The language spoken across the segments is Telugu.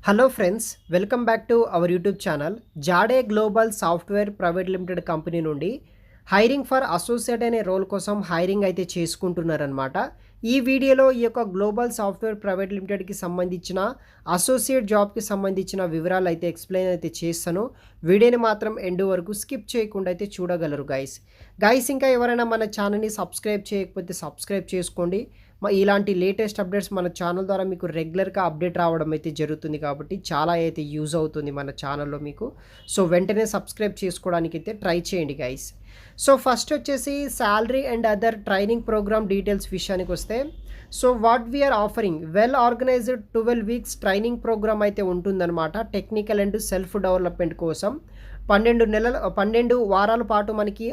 Hello friends, welcome back to our YouTube channel. Jade global software private limited company నుండి హైరింగ్ ఫర్ అసోసియేట్ అనే రోల్ కోసం హైరింగ్ అయితే చేసుకుంటున్నారనమాట. ఈ వీడియోలో ఈ యొక్క గ్లోబల్ సాఫ్ట్వేర్ ప్రైవేట్ లిమిటెడ్కి సంబంధించిన అసోసియేట్ జాబ్కి సంబంధించిన వివరాలు అయితే ఎక్స్ప్లెయిన్ అయితే చేస్తాను. వీడియోని మాత్రం ఎండ్ వరకు స్కిప్ చేయకుండా అయితే చూడగలరు గైస్. ఇంకా ఎవరైనా మన ఛానల్ని సబ్స్క్రైబ్ చేయకపోతే సబ్స్క్రైబ్ చేసుకోండి. ఇలాంటి లేటెస్ట్ అప్డేట్స్ మన ఛానల్ ద్వారా మీకు రెగ్యులర్గా అప్డేట్ రావడం అయితే జరుగుతుంది కాబట్టి చాలా అయితే యూజ్ అవుతుంది మన ఛానల్లో మీకు. సో వెంటనే సబ్స్క్రైబ్ చేసుకోవడానికి అయితే ట్రై చేయండి గైస్. సో ఫస్ట్ వచ్చేసి salary and other training programme details విషయానికి వస్తే, so what we are offering well organised 12 weeks training programme అయితే ఉంటుందన్నమాట. టెక్నికల్ అండ్ సెల్ఫ్ డెవలప్మెంట్ కోసం 12 వారాల పాటు మనకి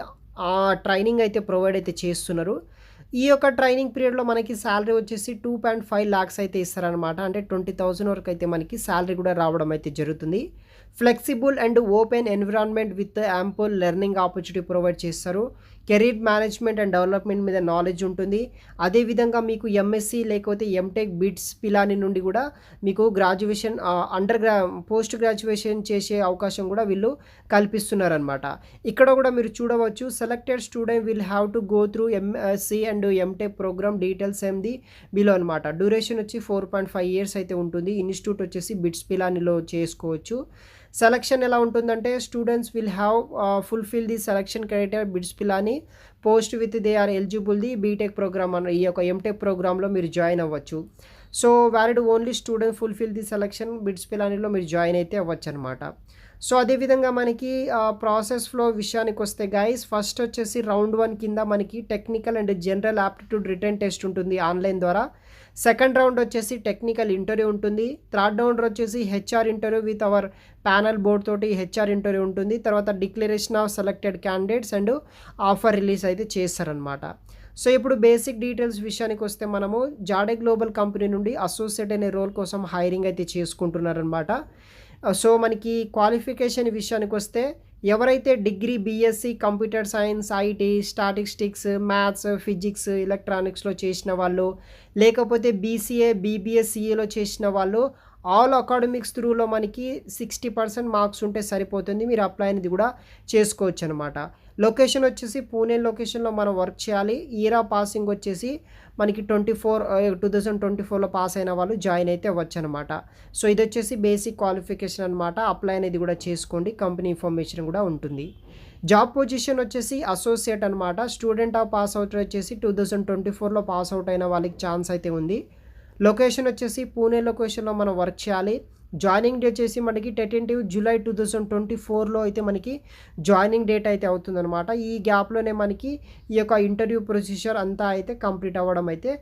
ఆ ట్రైనింగ్ అయితే ప్రొవైడ్ అయితే చేస్తున్నారు. ఈ యొక్క ట్రైనింగ్ పీరియడ్లో మనకి శాలరీ వచ్చేసి 2.5 lakhs అయితే ఇస్తారనమాట. అంటే 20,000 వరకు అయితే మనకి శాలరీ కూడా రావడం అయితే జరుగుతుంది. Flexible and open environment with ample learning opportunity provide చేస్తారు. కెరీర్ మేనేజ్మెంట్ అండ్ డెవలప్మెంట్ మీద నాలెడ్జ్ ఉంటుంది. అదేవిధంగా మీకు ఎంఎస్సి లేకపోతే ఎంటెక్ బిట్స్ పిలాని నుండి కూడా మీకు గ్రాడ్యుయేషన్ పోస్ట్ గ్రాడ్యుయేషన్ చేసే అవకాశం కూడా వీళ్ళు కల్పిస్తున్నారనమాట. ఇక్కడ కూడా మీరు చూడవచ్చు, selected student will have to go through MSc and MTech program details ఏంది బిలో అనమాట. డ్యూరేషన్ వచ్చి 4.5 years అయితే ఉంటుంది. ఇన్స్టిట్యూట్ వచ్చేసి బిట్స్ పిలానిలో చేసుకోవచ్చు. సెలక్షన్ ఎలా ఉంటుందంటే, students will have fulfil the selection criteria BITS Pilani post with they are eligible the BTech programme అన్న ఈ యొక్క ఎంటెక్ ప్రోగ్రాంలో మీరు జాయిన్ అవ్వచ్చు. So valid only student fulfil the selection BITS పిలానిలో మీరు జాయిన్ అయితే అవ్వచ్చు అనమాట. సో అదేవిధంగా మనకి ప్రాసెస్ ఫ్లో విషయానికి వస్తే గైస్, ఫస్ట్ వచ్చేసి రౌండ్ 1 కింద మనకి technical and general aptitude return test ఉంటుంది ఆన్లైన్ ద్వారా. సెకండ్ రౌండ్ వచ్చేసి టెక్నికల్ ఇంటర్వ్యూ ఉంటుంది. థర్డ్ రౌండ్ వచ్చేసి HR interview with our panel board తోటి హెచ్ఆర్ ఇంటర్వ్యూ ఉంటుంది. తర్వాత declaration of selected candidates and offer release అయితే చేస్తారనమాట. సో ఇప్పుడు బేసిక్ డీటెయిల్స్ విషయానికి వస్తే, మనము జాడే గ్లోబల్ కంపెనీ నుండి అసోసియేట్ అనే రోల్ కోసం హైరింగ్ అయితే చేసుకుంటున్నారనమాట. సో మనకి క్వాలిఫికేషన్ విషయానికి వస్తే, ఎవరైతే degree BSc computer science, IT, statistics, maths, physics, ఎలక్ట్రానిక్స్లో చేసిన వాళ్ళు, లేకపోతే బీసీఏ, బీబీఎస్సీఏలో చేసిన వాళ్ళు, ఆల్ అకాడమిక్స్ త్రూలో మనకి 60% మార్క్స్ ఉంటే సరిపోతుంది. మీరు అప్లై అనేది కూడా చేసుకోవచ్చు అనమాట. లొకేషన్ వచ్చేసి పూణే లొకేషన్లో మనం వర్క్ చేయాలి. ఇయర్ పాసింగ్ వచ్చేసి మనకి 2024లో పాస్ అయిన వాళ్ళు జాయిన్ అయితే అవ్వచ్చు అనమాట. సో ఇది వచ్చేసి బేసిక్ క్వాలిఫికేషన్ అనమాట. అప్లై అనేది కూడా చేసుకోండి. కంపెనీ ఇన్ఫర్మేషన్ కూడా ఉంటుంది. జాబ్ పొజిషన్ వచ్చేసి అసోసియేట్ అనమాట. స్టూడెంట్ ఆఫ్ పాస్ అవుట్ వచ్చేసి 2024లో పాస్ అవుట్ అయిన వాళ్ళకి ఛాన్స్ అయితే ఉంది. లొకేషన్ వచ్చేసి పూణే లొకేషన్లో మనం వర్క్ చేయాలి. జాయినింగ్ డేట్ వచ్చేసి మనకి టెంటేటివ్ July 2024లో అయితే మనకి జాయినింగ్ డేట్ అయితే అవుతుందన్నమాట. ఈ గ్యాప్లోనే మనకి ఈ యొక్క ఇంటర్వ్యూ ప్రొసీజర్ అంతా అయితే కంప్లీట్ అవ్వడం అయితే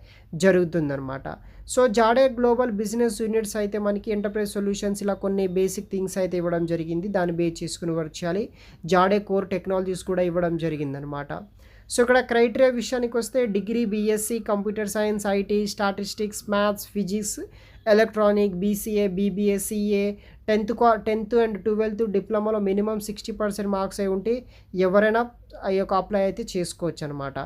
జరుగుతుందన్నమాట. సో జాడే గ్లోబల్ బిజినెస్ యూనిట్స్ అయితే మనకి ఎంటర్ప్రైజ్ సొల్యూషన్స్ ఇలా కొన్ని బేసిక్ థింగ్స్ అయితే ఇవ్వడం జరిగింది. దాన్ని బేస్ చేసుకుని వర్క్ చేయాలి. జాడే కోర్ టెక్నాలజీస్ కూడా ఇవ్వడం జరిగిందనమాట. సో ఇక్కడ క్రైటీరియా విషయానికి వస్తే, degree BSc computer science, IT, statistics, maths, physics, electronic, BCA, BBA, CA, 10th and 12th డిప్లొమాలో మినిమం 60% మార్క్స్ అయి ఉంటే ఎవరైనా ఆ యొక్క అప్లై అయితే చేసుకోవచ్చు అనమాట.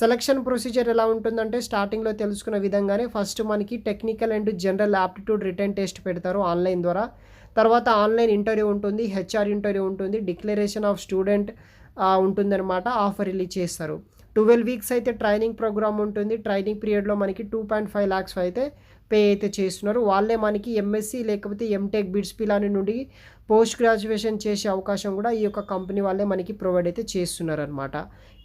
సెలక్షన్ ప్రొసీజర్ ఎలా ఉంటుందంటే, స్టార్టింగ్లో తెలుసుకున్న విధంగానే ఫస్ట్ మనకి technical and general aptitude return test పెడతారు ఆన్లైన్ ద్వారా. తర్వాత ఆన్లైన్ ఇంటర్వ్యూ ఉంటుంది, హెచ్ఆర్ ఇంటర్వ్యూ ఉంటుంది, డిక్లరేషన్ ఆఫ్ స్టూడెంట్ ఉంటుందన్నమాట. ఆఫర్ రిలీజ్ చేస్తారు. 12 వీక్స్ అయితే ట్రైనింగ్ ప్రోగ్రామ్ ఉంటుంది. ట్రైనింగ్ పీరియడ్లో మనకి 2.5 lakhs అయితే పే అయితే చేస్తున్నారు. వాళ్ళే మనకి ఎంఎస్సి లేకపోతే ఎంటెక్ బిట్స్ పిలాని నుండి పోస్ట్ గ్రాడ్యుయేషన్ చేసే అవకాశం కూడా ఈ యొక్క కంపెనీ వాళ్ళే మనకి ప్రొవైడ్ అయితే చేస్తున్నారు అనమాట.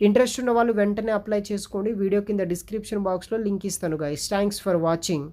ఇంట్రెస్ట్ ఉన్న వాళ్ళు వెంటనే అప్లై చేసుకోండి. వీడియో కింద డిస్క్రిప్షన్ బాక్స్లో లింక్ ఇస్తాను గైస్. Thanks for watching.